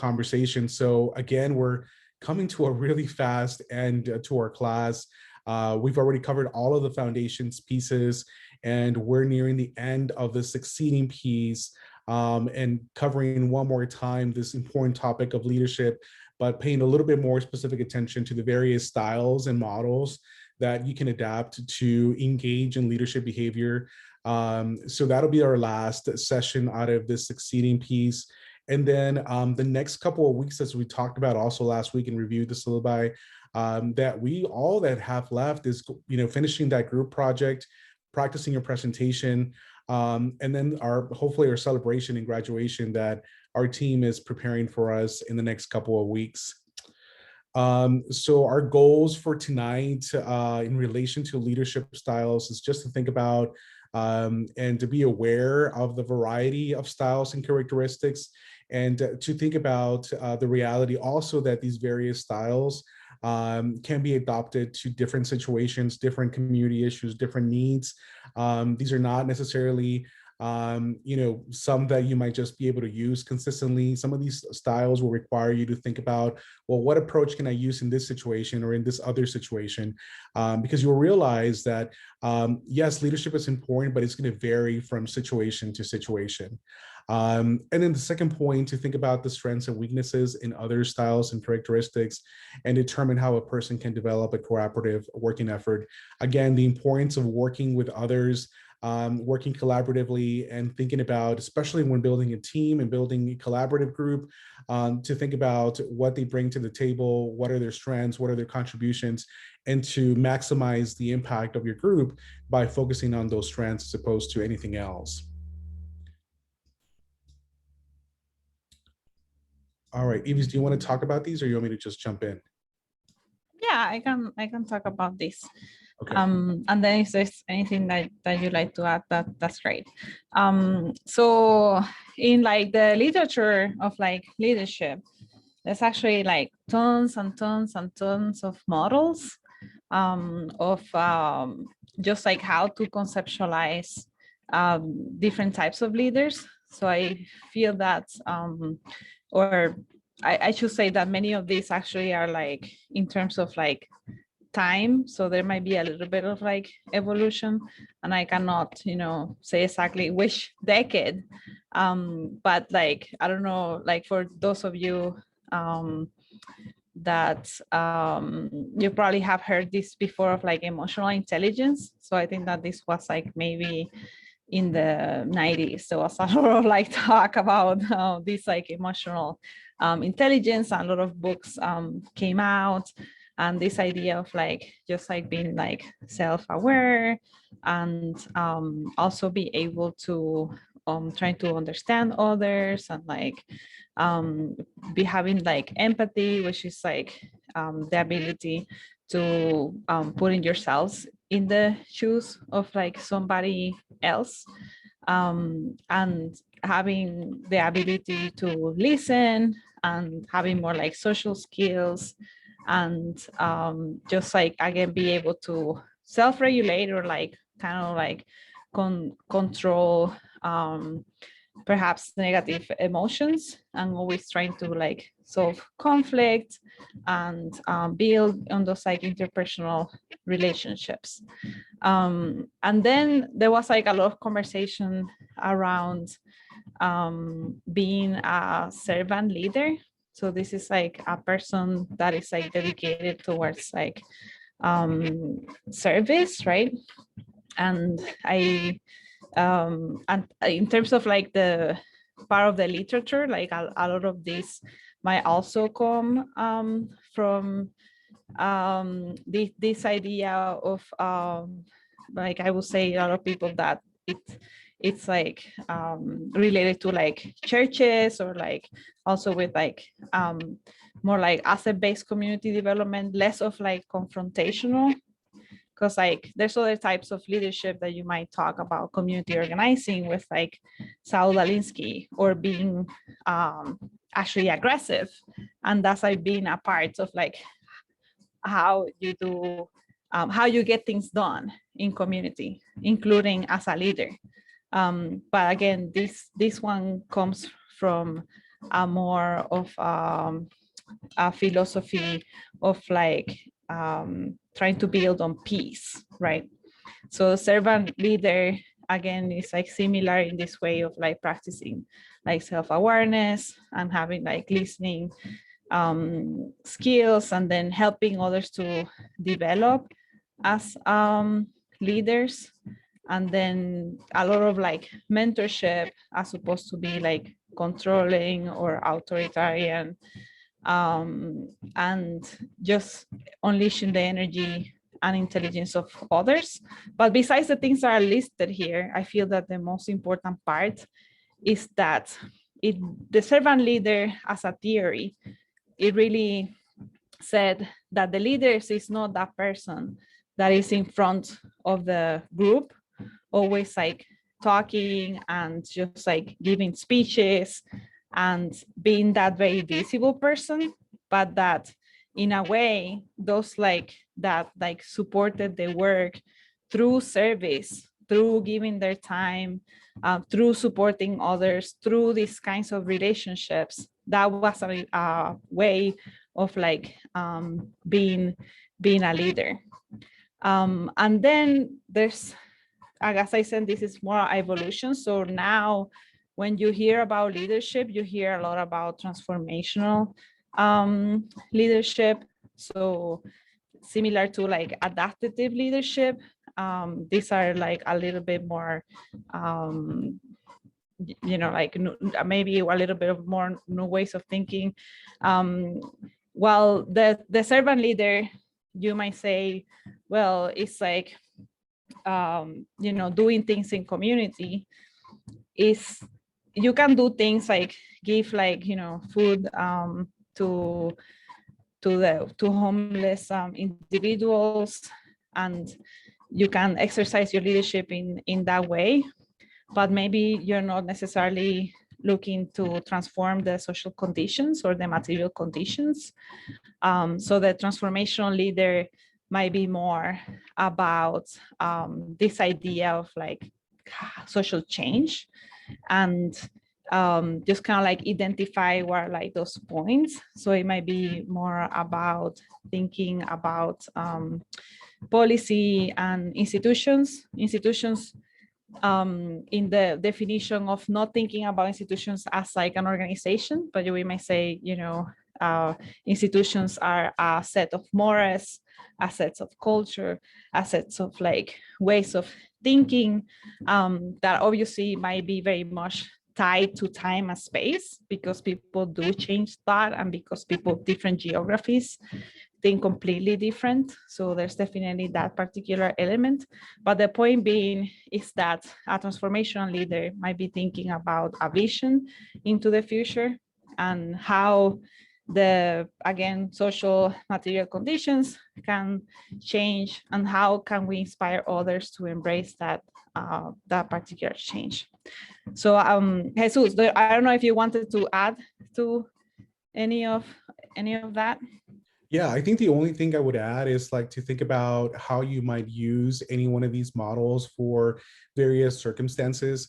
conversation. So again, we're coming to a really fast end to our class. We've already covered all of the foundations pieces, and we're nearing the end of the succeeding piece, and covering one more time this important topic of leadership, but paying a little bit more specific attention to the various styles and models that you can adapt to engage in leadership behavior. So that'll be our last session out of this succeeding piece. And then the next couple of weeks, as we talked about also last week and reviewed the syllabi, that we all that have left is, finishing that group project, practicing your presentation, and then hopefully our celebration and graduation that our team is preparing for us in the next couple of weeks. So our goals for tonight in relation to leadership styles is just to think about and to be aware of the variety of styles and characteristics, and to think about the reality also that these various styles can be adopted to different situations, different community issues, different needs. These are not necessarily some that you might just be able to use consistently. Some of these styles will require you to think about, well, what approach can I use in this situation or in this other situation? Because you'll realize that, yes, leadership is important, but it's going to vary from situation to situation. And then the second point, to think about the strengths and weaknesses in other styles and characteristics and determine how a person can develop a cooperative working effort. Again, the importance of working with others, working collaboratively, and thinking about, especially when building a team and building a collaborative group, to think about what they bring to the table, what are their strengths, what are their contributions, and to maximize the impact of your group by focusing on those strengths as opposed to anything else. All right, Eves, do you want to talk about these, or you want me to just jump in? Yeah, I can talk about this. Okay. And then if there's anything that you'd like to add, that's great. So in like the literature of like leadership, there's actually like tons and tons and tons of models of just like how to conceptualize different types of leaders. So I feel that, or I should say that many of these actually are like in terms of like time, so there might be a little bit of like evolution, and I cannot say exactly which decade, but like I don't know, like for those of you that you probably have heard this before of like emotional intelligence. So I think that this was like maybe in the 90s. There was a lot of like talk about this like emotional intelligence, and a lot of books came out. And this idea of like just like being like self-aware, and also be able to try to understand others, and like be having like empathy, which is like the ability to putting yourselves in the shoes of like somebody else, and having the ability to listen, and having more like social skills, and just like again be able to self-regulate, or like kind of like control perhaps negative emotions, and always trying to like solve conflict, and build on those like interpersonal relationships. And then there was like a lot of conversation around being a servant leader. So this is like a person that is like dedicated towards like service, right? And and in terms of like the part of the literature, like a lot of this might also come from this idea of like I would say a lot of people that it's like related to like churches, or like also with like more like asset-based community development, less of like confrontational, because like there's other types of leadership that you might talk about, community organizing with like Saul Alinsky, or being actually aggressive, and that's like being a part of like how you do how you get things done in community, including as a leader. But again, this one comes from more of a philosophy of like trying to build on peace, right? So servant leader, again, is like similar in this way of like practicing like self-awareness and having like listening skills, and then helping others to develop as leaders. And then a lot of like mentorship as opposed to be like controlling or authoritarian, and just unleashing the energy and intelligence of others. But besides the things that are listed here, I feel that the most important part is that the servant leader as a theory, it really said that the leaders is not that person that is in front of the group, always like talking and just like giving speeches and being that very visible person, but that in a way those like that like supported the work through service, through giving their time, through supporting others, through these kinds of relationships. That was a way of like being a leader. And then there's, as I said, this is more evolution. So now when you hear about leadership, you hear a lot about transformational leadership. So similar to like adaptive leadership, these are like a little bit more, like maybe a little bit of more new ways of thinking. While the servant leader, you might say, well, it's like, doing things in community is, you can do things like give like, food to homeless individuals, and you can exercise your leadership in that way, but maybe you're not necessarily looking to transform the social conditions or the material conditions. So the transformational leader might be more about this idea of like social change, and just kind of like identify what are like those points. So it might be more about thinking about policy and institutions in the definition of not thinking about institutions as like an organization, but we might say, institutions are a set of morals, assets of culture, assets of like ways of thinking, that obviously might be very much tied to time and space, because people do change that, and because people different geographies think completely different. So there's definitely that particular element. But the point being is that a transformational leader might be thinking about a vision into the future, and how the, again, social material conditions can change, and how can we inspire others to embrace that particular change. So Jesus, I don't know if you wanted to add to any of that. Yeah, I think the only thing I would add is like to think about how you might use any one of these models for various circumstances.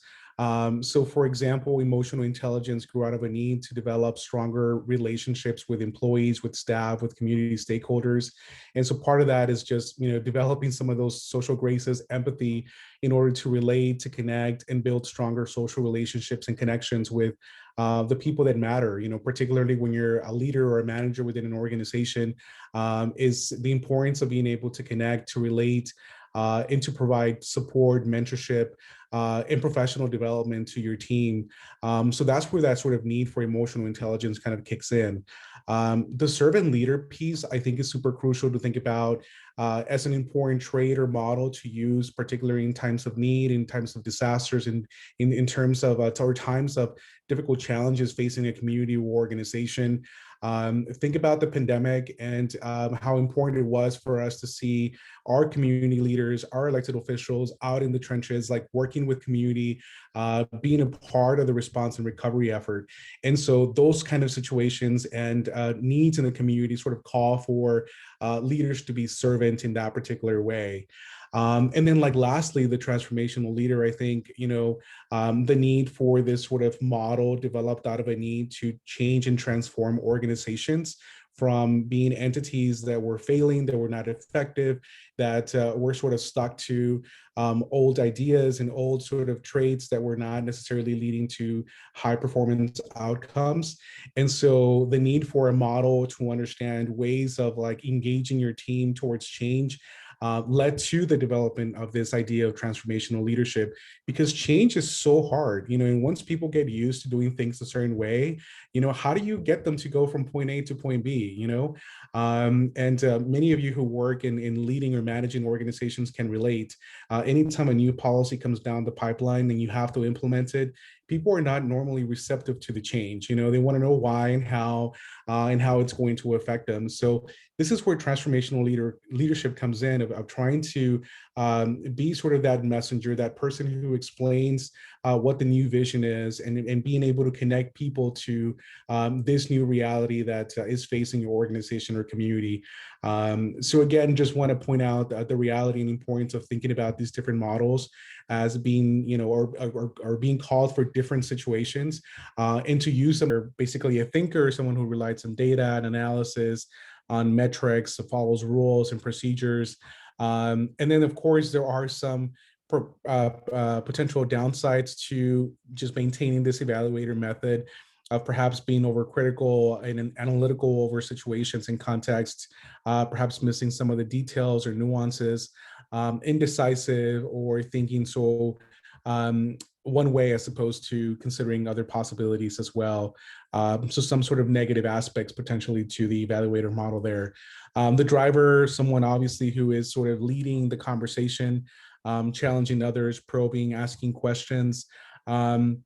So for example, emotional intelligence grew out of a need to develop stronger relationships with employees, with staff, with community stakeholders. And so part of that is just, developing some of those social graces, empathy, in order to relate, to connect, and build stronger social relationships and connections with the people that matter, particularly when you're a leader or a manager within an organization, is the importance of being able to connect, to relate, and to provide support, mentorship, and professional development to your team. So that's where that sort of need for emotional intelligence kind of kicks in. The servant leader piece, I think, is super crucial to think about as an important trait or model to use, particularly in times of need, in times of disasters, and in terms of or times of difficult challenges facing a community or organization. Think about the pandemic and how important it was for us to see our community leaders, our elected officials out in the trenches, like working with community, being a part of the response and recovery effort. And so those kind of situations and needs in the community sort of call for leaders to be servant in that particular way. And then like lastly, the transformational leader, I think, the need for this sort of model developed out of a need to change and transform organizations from being entities that were failing, that were not effective, that were sort of stuck to old ideas and old sort of traits that were not necessarily leading to high performance outcomes. And so the need for a model to understand ways of like engaging your team towards change led to the development of this idea of transformational leadership, because change is so hard, and once people get used to doing things a certain way, how do you get them to go from point A to point B, and many of you who work in leading or managing organizations can relate. Anytime a new policy comes down the pipeline and you have to implement it, people are not normally receptive to the change. They want to know why and how it's going to affect them. So this is where transformational leadership comes in, of trying to be sort of that messenger, that person who explains what the new vision is, and being able to connect people to this new reality that is facing your organization or community. So again, just want to point out the reality and importance of thinking about these different models as being, or being called for different situations, and to use them. Basically a thinker, someone who relies on data and analysis, on metrics, follows rules and procedures. And then of course, there are some potential downsides to just maintaining this evaluator method, of perhaps being overcritical and analytical over situations and contexts, perhaps missing some of the details or nuances, indecisive, or thinking so one way as opposed to considering other possibilities as well. So some sort of negative aspects potentially to the evaluator model there. The driver, someone obviously who is sort of leading the conversation, challenging others, probing, asking questions. And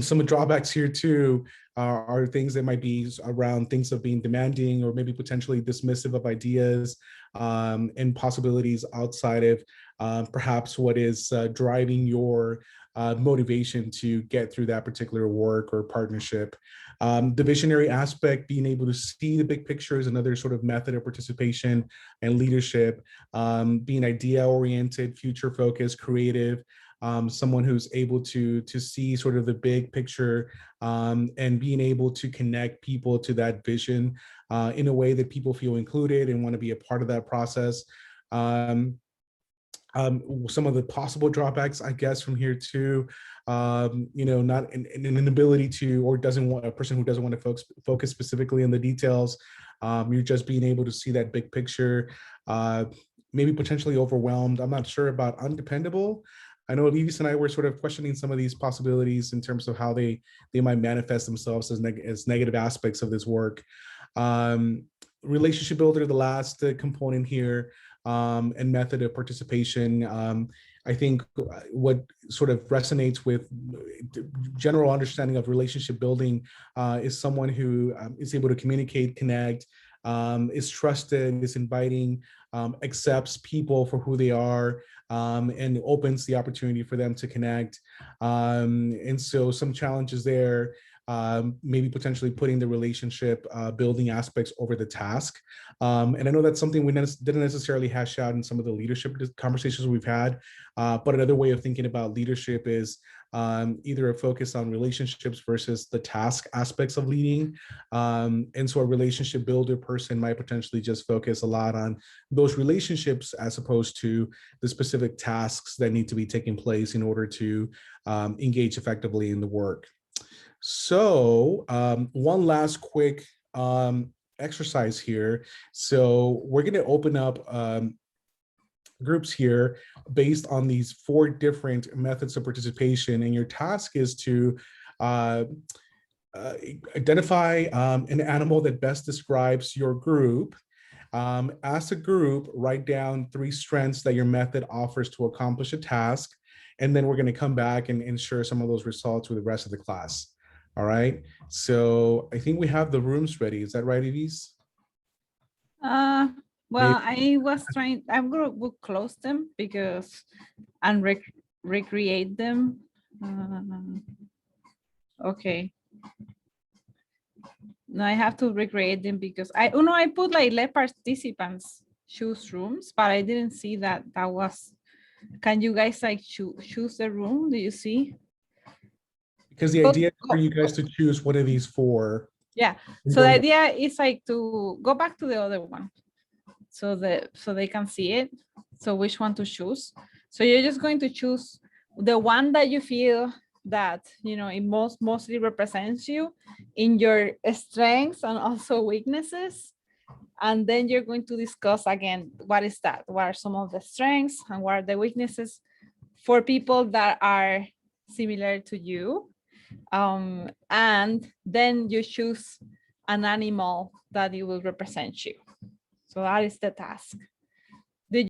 some drawbacks here too are things that might be around things of being demanding or maybe potentially dismissive of ideas, and possibilities outside of perhaps what is driving your motivation to get through that particular work or partnership. The visionary aspect, being able to see the big picture, is another sort of method of participation and leadership. Being idea oriented, future focused, creative, someone who's able to see sort of the big picture, and being able to connect people to that vision in a way that people feel included and want to be a part of that process. Some of the possible drawbacks, I guess, from here too, not an inability to, or doesn't want, a person who doesn't want to focus specifically on the details. You're just being able to see that big picture, maybe potentially overwhelmed. I'm not sure about undependable. I know Levis and I were sort of questioning some of these possibilities in terms of how they might manifest themselves as negative aspects of this work. Relationship builder, the last component here, and method of participation. I think what sort of resonates with general understanding of relationship building is someone who is able to communicate, connect, is trusted, is inviting, accepts people for who they are, and opens the opportunity for them to connect. And so some challenges there, maybe potentially putting the relationship building aspects over the task. And I know that's something we didn't necessarily hash out in some of the leadership conversations we've had, but another way of thinking about leadership is either a focus on relationships versus the task aspects of leading. And so a relationship builder person might potentially just focus a lot on those relationships as opposed to the specific tasks that need to be taking place in order to engage effectively in the work. So one last quick exercise here. So we're going to open up groups here based on these 4 different methods of participation. And your task is to identify an animal that best describes your group. As a group, write down 3 strengths that your method offers to accomplish a task. And then we're going to come back and share some of those results with the rest of the class. All right. So I think we have the rooms ready. Is that right, Elise? Well, I was trying, I'm going to close them because and recreate them. Okay. No, I have to recreate them because I put like let participants choose rooms, but I didn't see that that was, can you guys like choose the room? Do you see? Because the Go, idea is for go, you guys to choose one of these four. yeah. and So the go- idea is like to go back to the other one. So they can see it. So which one to choose. So you're just going to choose the one that you feel that, you know, it mostly represents you in your strengths and also weaknesses. And then you're going to discuss again, what is that? What are some of the strengths and what are the weaknesses for people that are similar to you? And then you choose an animal that it will represent you. So that is the task.